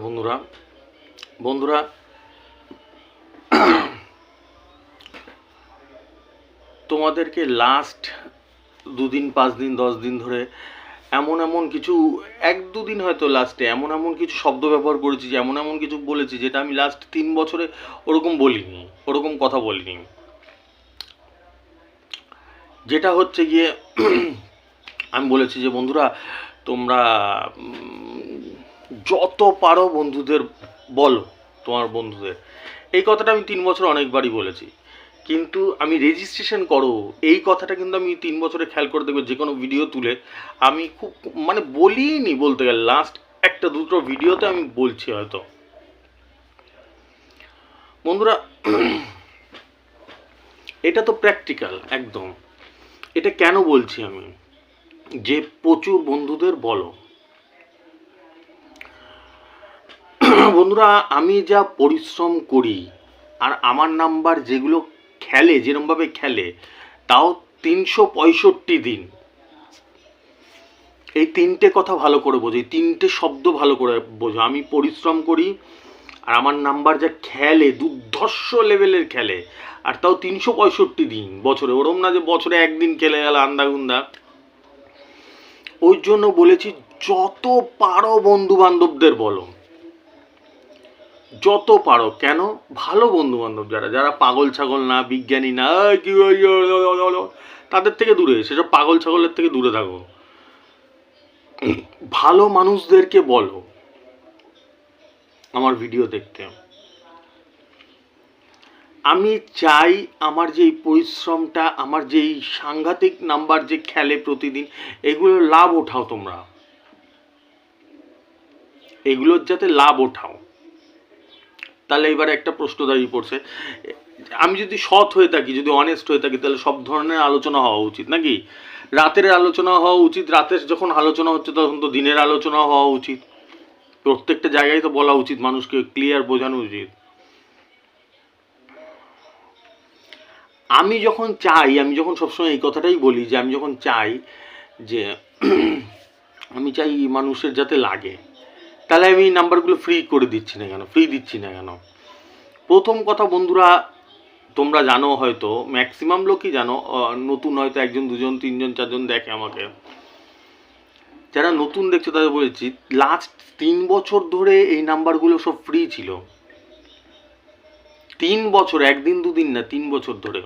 বন্ধুরা বন্ধুরা তোমাদেরকে লাস্ট 2 দিন 5 দিন 10 দিন ধরে এমন কিছু 1-2 দিন হয়তো লাস্টে এমন কিছু শব্দ ব্যবহার করেছি, যে এমন কিছু বলেছি যেটা আমি লাস্ট 3 বছরে ওরকম বলিনি, ওরকম কথা বলিনি। যেটা হচ্ছে গিয়ে আমি বলেছি যে বন্ধুরা তোমরা যত পারো বন্ধুদের বলো, তোমার বন্ধুদের। এই কথাটা আমি 3 বছর অনেকবারই বলেছি, কিন্তু আমি রেজিস্ট্রেশন করো এই কথাটা কিন্তু আমি 3 বছরে খেয়াল করে দেখবো যে কোনো ভিডিও তুলে আমি খুব বলিনি, বলতে গেলে লাস্ট 1-2 ভিডিওতে আমি বলছি হয়তো। বন্ধুরা এটা তো প্র্যাকটিক্যাল একদম। এটা কেন বলছি আমি, যে প্রচুর বন্ধুদের বলো। বন্ধুরা আমি যা পরিশ্রম করি আর আমার নাম্বার যেগুলো খেলে, যেরমভাবে খেলে, তাও 365 দিন। এই 3টে কথা ভালো করে বোঝো, এই 3টে শব্দ ভালো করে বোঝো। আমি পরিশ্রম করি আর আমার নাম্বার যা খেলে, দুর্ধর্ষ লেভেলের খেলে, আর তাও 365 দিন বছরে। ওরম না যে বছরে একদিন খেলে গেল আন্দাগুন্দা। ওই জন্য বলেছি যত পারো বন্ধু বান্ধবদের বলো, যত পারো। কেন? ভালো বন্ধু বান্ধব যারা, যারা পাগল ছাগল না, বিজ্ঞানী না, কি তাদের থেকে দূরে, সেসব পাগল ছাগলের থেকে দূরে থাকো। ভালো মানুষদেরকে বলো আমার ভিডিও দেখতে। আমি চাই আমার যে এই পরিশ্রমটা, আমার যে এই সাংঘাতিক নাম্বার যে খেলে প্রতিদিন, এগুলোর লাভ ওঠাও তোমরা, এগুলোর যাতে লাভ ওঠাও। তাহলে এবারে একটা প্রশ্ন দাঁড়িয়ে পড়ছে, আমি যদি সৎ হয়ে থাকি, যদি অনেস্ট হয়ে থাকি, তাহলে সব ধরনের আলোচনা হওয়া উচিত নাকি? রাতের আলোচনা হওয়া উচিত, রাতের যখন আলোচনা হচ্ছে তখন তো দিনের আলোচনা হওয়া উচিত। প্রত্যেকটা জায়গায় তো বলা উচিত, মানুষকে ক্লিয়ার বোঝানো উচিত। আমি যখন চাই, আমি যখন সবসময় এই কথাটাই বলি যে আমি যখন চাই যে আমি চাই মানুষের যাতে লাগে, তাহলে আমি নাম্বারগুলো ফ্রি করে দিচ্ছি না কেন, ফ্রি দিচ্ছি না কেন? প্রথম কথা বন্ধুরা, তোমরা জানো হয়তো, ম্যাক্সিমাম লোকই জানো, নতুন হয়তো 1 জন 2 জন 3 জন 4 জন দেখে আমাকে। যারা নতুন দেখছো তাদের বলেছি, লাস্ট 3 বছর ধরে এই নাম্বারগুলো সব ফ্রি ছিল। 3 বছর, 1 দিন 2 দিন না, 3 বছর ধরে।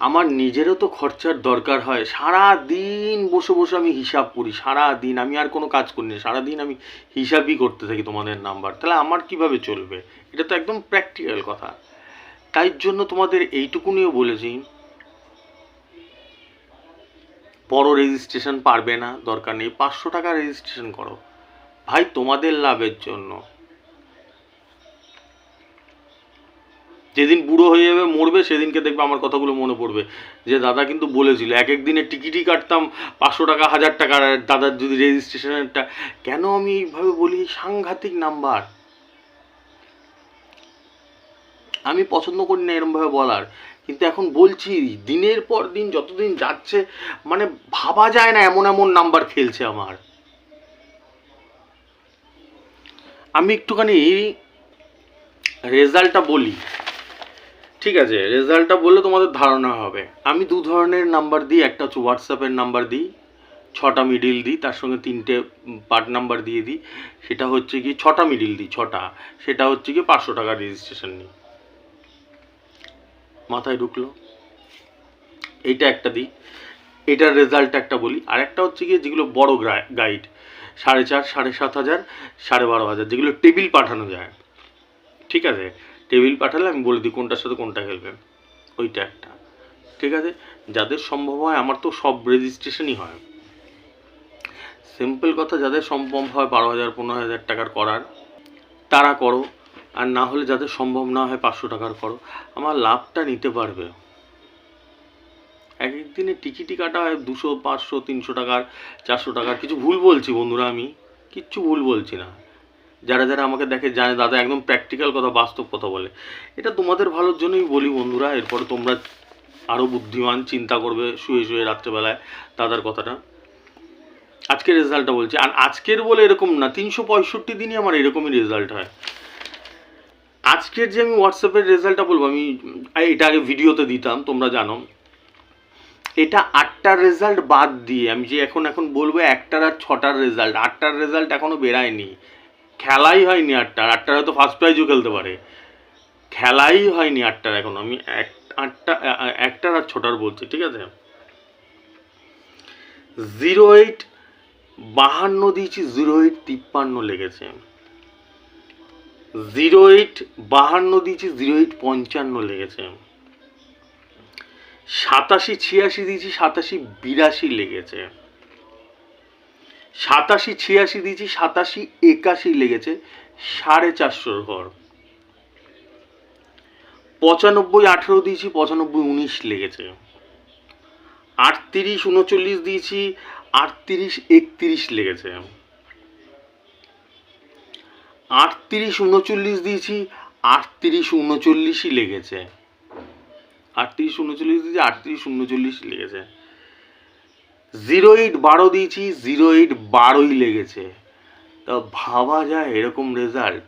আমার নিজেরও তো খরচার দরকার হয়, সারা দিন বসে বসে আমি হিসাব করি, সারা দিন আমি আর কোনো কাজ করি না, সারাদিন আমি হিসাবই করতে থাকি তোমাদের নাম্বার। তাহলে আমার কিভাবে চলবে? এটা তো একদম প্র্যাকটিক্যাল কথা। তাই জন্য তোমাদের এইটুকুনিও বলেছি, বড় রেজিস্ট্রেশন পারবে না, দরকার নেই, 500 টাকা রেজিস্ট্রেশন করো ভাই, তোমাদের লাভের জন্য। যেদিন বুড়ো হয়ে যাবে, মরবে, সেদিনকে দেখবে আমার কথাগুলো মনে পড়বে, যে দাদা কিন্তু বলেছিল এক দিনের টিকিটই কাটতাম 500 টাকা 1000 টাকার, দাদার যদি রেজিস্ট্রেশনেরটা। কেন আমি এইভাবে বলি? সাংঘাতিক নাম্বার। আমি পছন্দ করি না এরমভাবে বলার, কিন্তু এখন বলছি। দিনের পর দিন যতদিন যাচ্ছে, ভাবা যায় না এমন নাম্বার খেলছে আমার। আমি একটুখানি রেজাল্টটা বলি, ঠিক আছে? রেজাল্টটা বললে তোমাদের ধারণা হবে। আমি 2 ধরনের নাম্বার দিই, একটা হচ্ছে হোয়াটসঅ্যাপের নাম্বার দিই, 6টা মিডিল দিই, তার সঙ্গে 3টে পার্ট নাম্বার দিয়ে দিই। সেটা হচ্ছে কি 6টা মিডিল দিই, 6টা, সেটা হচ্ছে কি 500 টাকা রেজিস্ট্রেশন নিই। মাথায় ঢুকলো? এইটা একটা দিই, এটার রেজাল্ট একটা বলি। আর একটা হচ্ছে গিয়ে যেগুলো বড় গাইড, 4,500, 7,500, 12,500, যেগুলো টেবিল পাঠানো যায়, ঠিক আছে? টেবিল পাঠালে আমি বলে দিই কোনটার সাথে কোনটা খেলবে, ওইটা একটা, ঠিক আছে? যাদের সম্ভব হয়, আমার তো সব রেজিস্ট্রেশনই হয়, সিম্পল কথা, যাদের সম্ভব হয় 12,000 15,000 টাকার করার, তারা করো। আর না হলে যাদের সম্ভব না হয় 500 টাকার করো, আমার লাভটা নিতে পারবে। এক এক দিনে টিকিটই কাটা হয় 200, 500, 300 টাকার, 400 টাকার। কিছু ভুল বলছি বন্ধুরা? আমি কিচ্ছু ভুল বলছি না। যারা যারা আমাকে দেখে জানে দাদা একদম প্র্যাকটিক্যাল কথা, বাস্তব কথা বলে। এটা তোমাদের ভালোর জন্যই বলি বন্ধুরা। এরপরে তোমরা আরও বুদ্ধিমান, চিন্তা করবে শুয়ে শুয়ে রাত্রেবেলায় দাদার কথাটা। আজকের রেজাল্টটা বলছি। আর আজকের বলে এরকম না, 365 দিনই আমার এরকমই রেজাল্ট হয়। আজকের যে আমি হোয়াটসঅ্যাপের রেজাল্টটা বলবো, আমি এটা আগে ভিডিওতে দিতাম, তোমরা জানো। এটা 8টার রেজাল্ট বাদ দিয়ে আমি যে এখন বলবো 1টার আর 6টার রেজাল্ট। 8টার রেজাল্ট এখনো বেরায়নি, খেলাই হয়নি 8টার হয়তো ফার্স্ট প্রাইজও খেলতে পারে, খেলাই হয়নি 8টার এখনো। আমি 1টার আর 6টার বলছি, ঠিক আছে। 08 52 দিয়েছি, 08 53 লেগেছে। 08 52 দিয়েছি, 08 55 লেগেছে। 87 86 দিয়েছি, 87 82 লেগেছে। 87 86 দিয়েছি, 87 81 লেগেছে, 450 ঘর। 95 18 দিয়েছি, 95 19 লেগেছে। 38 39 দিয়েছি, 38 31 লেগেছে। 38 39 দিয়েছি, 38 39ই লেগেছে। 38 39 দিয়েছি, 38 39 লেগেছে। 08 12 দিয়েছি, 08 12ই লেগেছে। তা ভাবা যায় এরকম রেজাল্ট?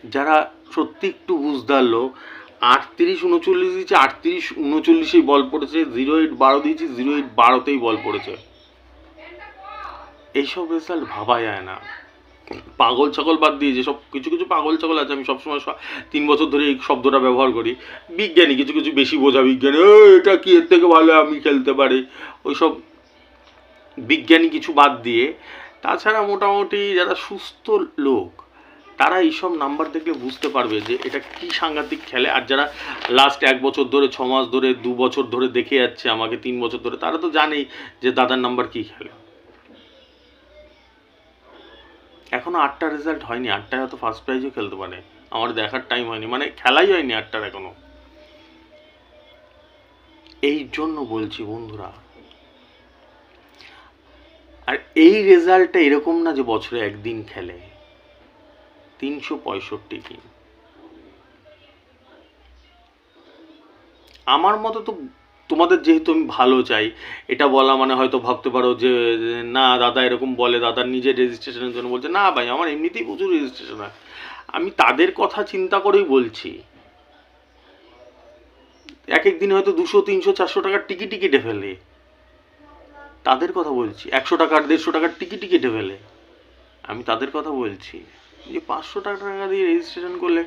যারা সত্যি একটু বুঝদার লোক, 38 39 দিয়েছি, 38 39ই বল পড়েছে। 08 12 দিয়েছি, 08 12তেই বল পড়েছে। এইসব রেজাল্ট ভাবা যায় না। পাগল ছাগল বাদ দিয়ে যে সব কিছু কিছু পাগল ছাগল আছে, আমি সবসময় 3 বছর ধরে এই শব্দটা ব্যবহার করি, বিজ্ঞানী, কিছু কিছু বেশি বোঝা বিজ্ঞানী, এটা কি এর থেকে ভালো আমি খেলতে পারি, ওইসব বিজ্ঞানী কিছু বাদ দিয়ে তাছাড়া মোটামুটি যারা সুস্থ লোক তারা এইসব নাম্বার দেখলে বুঝতে পারবে যে এটা কি সাংঘাতিক খেলে। আর যারা লাস্ট 1 বছর ধরে, 6 মাস ধরে, 2 বছর ধরে দেখে যাচ্ছে আমাকে, 3 বছর ধরে, তারা তো জানেই যে দাদার নাম্বার কি খেলে। এখনো 8টা রেজাল্ট হয়নি, 8টায় হয়তো ফার্স্ট প্রাইজও খেলতে পারে, আমার দেখার টাইম হয়নি, মানে খেলাই হয়নি 8টার এখনো। এই জন্য বলছি বন্ধুরা, আর এই রেজাল্টটা এরকম না যে বছরে একদিন খেলে, 365 দিন। আমার মতো তো তোমাদের, যেহেতু আমি ভালো চাই, এটা বলা মানে হয়তো ভাবতে পারো যে না দাদা এরকম বলে, দাদার নিজের রেজিস্ট্রেশনের জন্য বলছে। না ভাই, আমার এমনিতেই প্রচুর রেজিস্ট্রেশন হয়, আমি তাদের কথা চিন্তা করেই বলছি। এক এক দিন হয়তো 200 300 400 টাকার টিকিটই কেটে ফেলে, তাদের কথা বলছি। 100 টাকার 150 টাকার টিকিটই কেটে ফেলে, আমি তাদের কথা বলছি। যে 500 টাকা দিয়ে রেজিস্ট্রেশন করলে,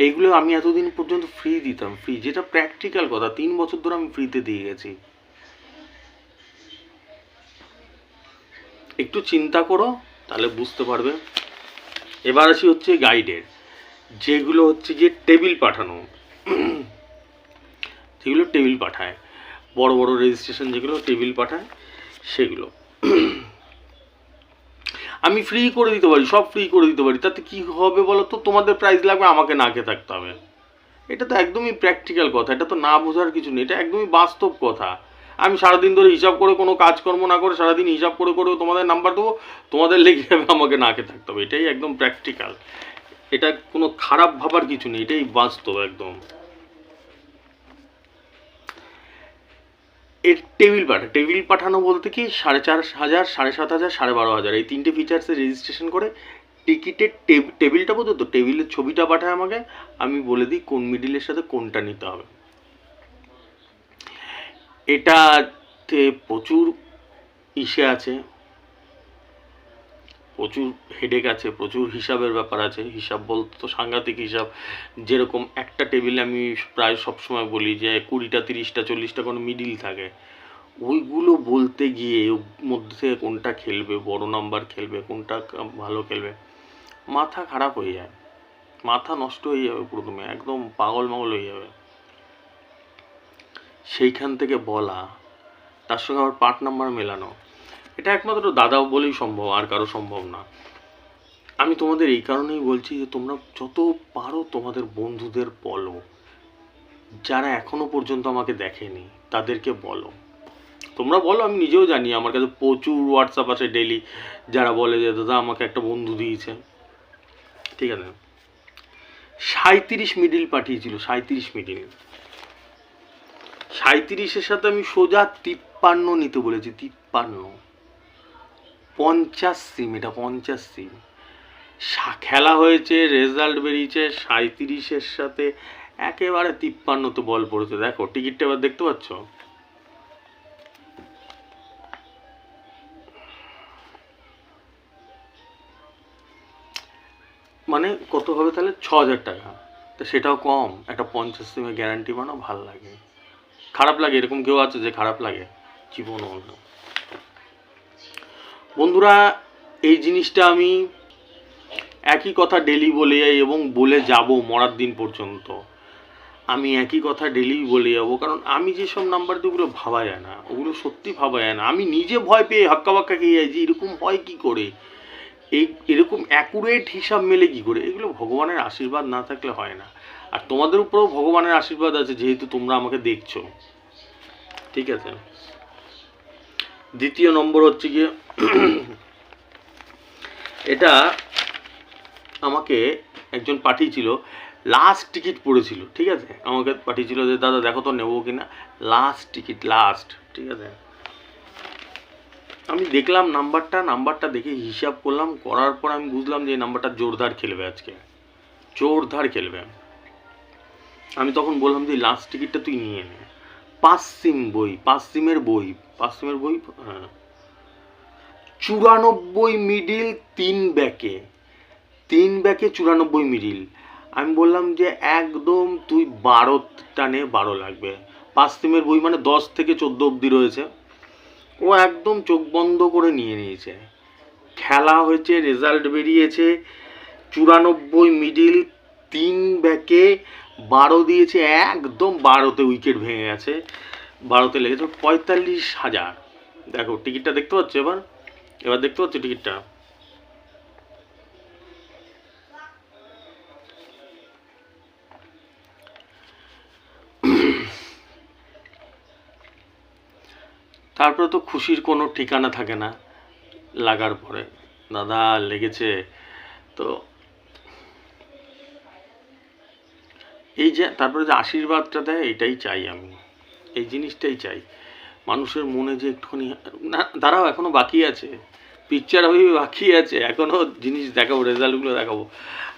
এইগুলো আমি এতদিন পর্যন্ত ফ্রি দিতাম, ফ্রি, যেটা প্র্যাকটিক্যাল কথা। 3 বছর ধরে আমি ফ্রিতে দিয়ে গেছি। একটু চিন্তা করো তাহলে বুঝতে পারবে। এবার আসি হচ্ছে গাইডের, যেগুলো হচ্ছে গিয়ে টেবিল পাঠানো, যেগুলো টেবিল পাঠায়, বড় বড় রেজিস্ট্রেশন যেগুলো টেবিল পাঠায়, সেগুলো আমি ফ্রি করে দিতে পারি, সব ফ্রি করে দিতে পারি। তাতে কি হবে বলো তো? তোমাদের প্রাইস লাগবে, আমাকে না খেয়ে থাকতে হবে। এটা তো একদমই প্র্যাকটিক্যাল কথা, এটা তো না বোঝার কিছু নেই, এটা একদমই বাস্তব কথা। আমি সারাদিন ধরে হিসাব করে, কোনো কাজকর্ম না করে, সারাদিন হিসাব করে করে তোমাদের নাম্বার দেবো, তোমাদের লেগে যাবে, আমাকে না খেয়ে থাকতে হবে। এটাই একদম প্র্যাকটিক্যাল, এটা কোনো খারাপ ভাবার কিছু নেই, এটাই বাস্তব একদম। এর টেবিল পাঠানো বলতে কি, 4,500, 7,500, 12,500 এই 3টে ফিচার্সে রেজিস্ট্রেশন করে টিকিটের টেবিলটা বোঝো তো, টেবিলের ছবিটা পাঠায় আমাকে, আমি বলে দিই কোন মিডিলের সাথে কোনটা নিতে হবে। এটাতে প্রচুর ইসে আছে, প্রচুর হেডেক আছে, প্রচুর হিসাবের ব্যাপার আছে। হিসাব বলতে তো সাংঘাতিক হিসাব। যেরকম একটা টেবিলে আমি প্রায় সবসময় বলি যে 20টা 30টা 40টা কোনো মিডিল থাকে, ওইগুলো বলতে গিয়ে মধ্যে থেকে কোনটা খেলবে, বড় নাম্বার খেলবে, কোনটা ভালো খেলবে, মাথা খারাপ হয়ে যায়, মাথা নষ্ট হয়ে যাবে, প্রথমে একদম পাগল মাগল হয়ে যাবে। সেইখান থেকে বলা, তার সঙ্গে আবার পার্ট নাম্বার মেলানো, এটা একমাত্র দাদা বলেই সম্ভব, আর কারো সম্ভব না। আমি তোমাদের এই কারণেই বলছি যে তোমরা যত পারো তোমাদের বন্ধুদের বলো, যারা এখনো পর্যন্ত আমাকে দেখেনি তাদেরকে বলো। তোমরা বলো, আমি নিজেও জানি, আমার কাছে প্রচুর হোয়াটসঅ্যাপ আছে ডেলি, যারা বলে যে দাদা আমাকে একটা বন্ধু দিয়েছে, ঠিক আছে। 37 মিডিল পাঠিয়েছিল, 37 মিডিল। 37-এর সাথে আমি সোজা 53 নিতে বলেছি, 53। 50 সিম, এটা 50 সিম। খেলা হয়েছে, রেজাল্ট বেরিয়েছে 37-এর সাথে একেবারে 53-তে বল পড়েছে। দেখো টিকিটটা এবার দেখতে পাচ্ছ, মানে কত হবে তাহলে? 6,000 টাকা। তো সেটাও কম, একটা 50 সিমের গ্যারান্টি বানাও, ভাল লাগে। খারাপ লাগে এরকম কেউ আছে যে খারাপ লাগে? জীবনও না। বন্ধুরা, এই জিনিসটা আমি একই কথা ডেলি বলে যাই এবং বলে যাব মরার দিন পর্যন্ত। আমি একই কথা ডেলি বলে যাবো, কারণ আমি যেসব নাম্বার দিই ওগুলো ভাবা যায় না, ওগুলো সত্যি ভাবা যায় না। আমি নিজে ভয় পেয়ে হাক্কা বাক্কা খেয়ে যাই যে এরকম হয় কি করে, এরকম অ্যাকুরেট হিসাব মেলে কি করে। এগুলো ভগবানের আশীর্বাদ না থাকলে হয় না। আর তোমাদের উপরেও ভগবানের আশীর্বাদ আছে, যেহেতু তোমরা আমাকে দেখছো। ঠিক আছে, দ্বিতীয় নম্বর হচ্ছে গিয়ে এটা আমাকে একজন পাঠিয়েছিল, লাস্ট টিকিট পড়েছিল। ঠিক আছে, আমাকে পাঠিয়েছিল যে দাদা দেখো তো নেবো কিনা, লাস্ট টিকিট, লাস্ট। ঠিক আছে, আমি দেখলাম নাম্বারটা দেখে হিসাব করলাম, করার পর আমি বুঝলাম যে এই নাম্বারটা জোরদার খেলবে, আজকে জোরদার খেলবে। আমি তখন বললাম যে লাস্ট টিকিটটা তুই নিয়ে নে। 5 সিম বই, 5 সিমের বই, 5 সিমের বই, হ্যাঁ, 94 মিডিল, 3 ব্যাকে, 3 ব্যাকে 94 মিডিল। আমি বললাম যে একদম তুই 12টা নে, 12 লাগবে। 5 সিমের বই মানে 10 থেকে 14 অবধি রয়েছে। ও একদম চোখ বন্ধ করে নিয়ে নিয়েছে। খেলা হয়েছে, রেজাল্ট বেরিয়েছে, 94 মিডিল, 3 ব্যাকে 12 দিয়েছে, একদম 12তে উইকেট ভেঙে গেছে, 12তে লেগেছে 45,000। দেখো টিকিটটা দেখতে পাচ্ছ, এবার দেখতে পাচ্ছ টিকিটটা। তারপরে তো খুশির কোনো ঠিকানা থাকে না লাগার পরে। দাদা লেগেছে তো, এই যে তারপরে যে আশীর্বাদটা দেয়, এটাই চাই আমি, এই জিনিসটাই চাই। মানুষের মনে যে একটুখানি, না দাঁড়াও এখনো বাকি আছে, পিকচার আমি বাকি আছে, এখনো জিনিস দেখাবো, রেজাল্টগুলো দেখাবো।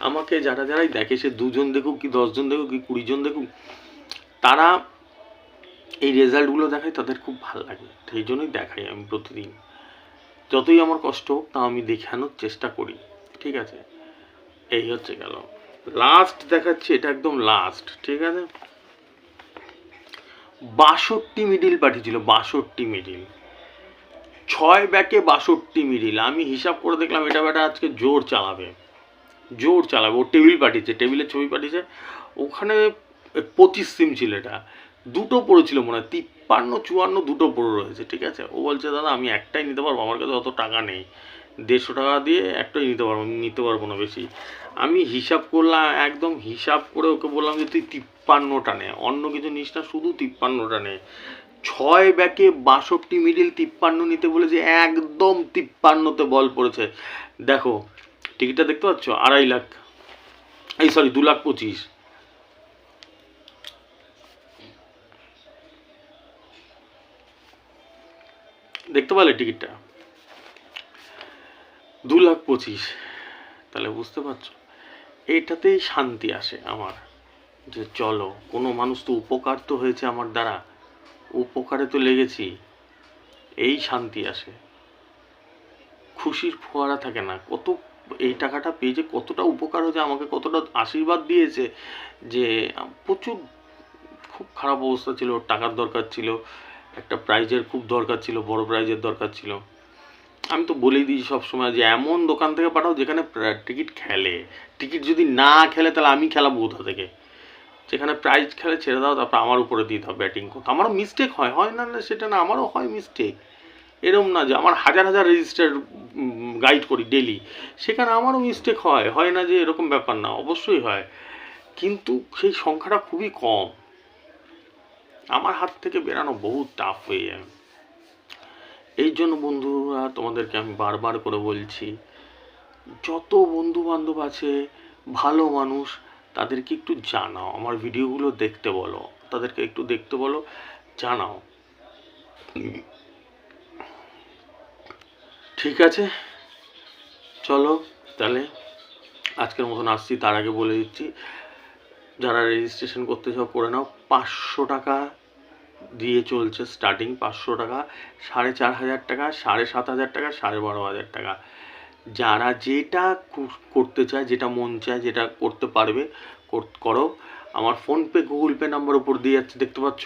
আমাকে যারাই দেখে, সে 2 জন দেখুক কি 10 জন দেখুক কি 20 জন দেখুক, তারা এই রেজাল্টগুলো দেখায়, তাদের খুব ভালো লাগে। সেই জন্যই দেখাই আমি প্রতিদিন, যতই আমার কষ্ট হোক তা আমি দেখানোর চেষ্টা করি। ঠিক আছে, এই হচ্ছে গেল লাস্ট দেখাচ্ছি, এটা একদম লাস্ট। ঠিক আছে, 62 মিডিল পাঠিয়েছিল, 62 মিডিল, 6 ব্যাকে 62 মিডিল। আমি হিসাব করে দেখলাম এটা ব্যাটা আজকে জোর চালাবে, জোর চালাবে। ও টেবিল পাঠিয়েছে, টেবিলের ছবি পাঠিয়েছে, ওখানে 25 সিম ছিল, এটা দুটো পড়েছিল মনে হয়, 53, 54 দুটো পড়ে রয়েছে। ঠিক আছে, ও বলছে দাদা আমি একটাই নিতে পারবো, আমার কাছে অত টাকা নেই, 150 টাকা দিয়ে একটাই নিতে পারবো, আমি নিতে পারবো না বেশি। আমি হিসাব করলাম, একদম হিসাব করে ওকে বললাম যে তুই 53টা নে, অন্য কিছু নিস না, শুধু 53টা নে। 6 ব্যাকে 62 মিডিল 53 নিতে বলেছে, একদম 53তে বল পড়েছে। দেখো টিকিটটা দেখতে পাচ্ছ, 2.5 লাখ, এই সরি 2,25,000। দেখতে পারলে টিকিটটা 2,25,000। তাহলে বুঝতে পারছো, এটাতেই শান্তি আসে আমার, যে চলো কোনো মানুষ তো উপকার তো হয়েছে আমার দ্বারা, উপকারে তো লেগেছি, এই শান্তি আসে। খুশির ফোয়ারা থাকে না, কত এই টাকাটা পেয়ে যে কতটা উপকার হয়েছে, আমাকে কতটা আশীর্বাদ দিয়েছে, যে প্রচুর, খুব খারাপ অবস্থা ছিল, টাকার দরকার ছিল, একটা প্রাইজের খুব দরকার ছিল, বড় প্রাইজের দরকার ছিল। আমি তো বলেই দিই সবসময় যে এমন দোকান থেকে পাঠাও যেখানে টিকিট খেলে, টিকিট যদি না খেলে তাহলে আমি খেলাবো কোথা থেকে, যেখানে প্রাইজ খেলে ছেড়ে দাও, তারপর আমার উপরে দিতে হবে ব্যাটিং করতে। আমারও মিস্টেক হয়, হয় না না সেটা না, আমারও হয় মিস্টেক, এরম না যে আমার হাজার হাজার রেজিস্টার গাইড করি ডেলি, সেখানে আমারও মিস্টেক হয়, হয় না যে এরকম ব্যাপার না, অবশ্যই হয়, কিন্তু সেই সংখ্যাটা খুবই কম। আমার হাত থেকে বেরানো বহুত টাফ হয়ে যায়। এই জন্য বন্ধুরা তোমাদেরকে আমি বারবার করে বলছি, যত বন্ধু বান্ধব আছে ভালো মানুষ, তাদেরকে একটু জানাও, আমার ভিডিওগুলো দেখতে বলো, তাদেরকে একটু দেখতে বলো, জানাও। ঠিক আছে, চলো তাহলে আজকের মতন আসছি। তার আগে বলে দিচ্ছি, যারা রেজিস্ট্রেশন করতে চাও করে নাও। 500 টাকা দিয়ে চলছে স্টার্টিং, 500 টাকা, 4,500 টাকা, 7,500 টাকা, 12,500 টাকা। যারা যেটা করতে চায়, যেটা মন চায়, যেটা করতে পারবে করো। আমার ফোনপে গুগল পে নাম্বার উপর দিয়ে যাচ্ছে, দেখতে পাচ্ছ,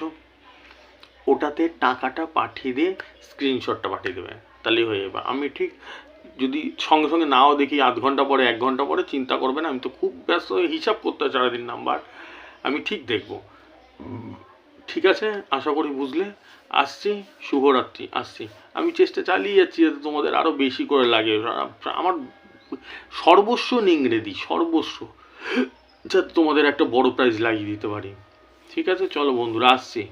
ওটাতে টাকাটা পাঠিয়ে দিয়ে স্ক্রিনশটটা পাঠিয়ে দেবে, তাহলেই হয়ে যাবে। আমি ঠিক যদি সঙ্গে সঙ্গে নাও দেখি, আধ ঘন্টা পরে 1 ঘন্টা পরে, চিন্তা করবে না, আমি তো খুব ব্যস্ত, হিসাব করতে হয় সারাদিন নাম্বার, আমি ঠিক দেখব। ঠিক আছে, আশা করি বুঝলে। আসছি, শুভরাত্রি, আসছি। আমি চেষ্টা চালিয়ে যাচ্ছি যাতে তোমাদের আরও বেশি করে লাগে। আমার সর্বস্ব নিংড়ে দিই, সর্বস্ব, যাতে তোমাদের একটা বড় প্রাইজ লাগিয়ে দিতে পারি। ঠিক আছে, চলো বন্ধুরা, আসছি।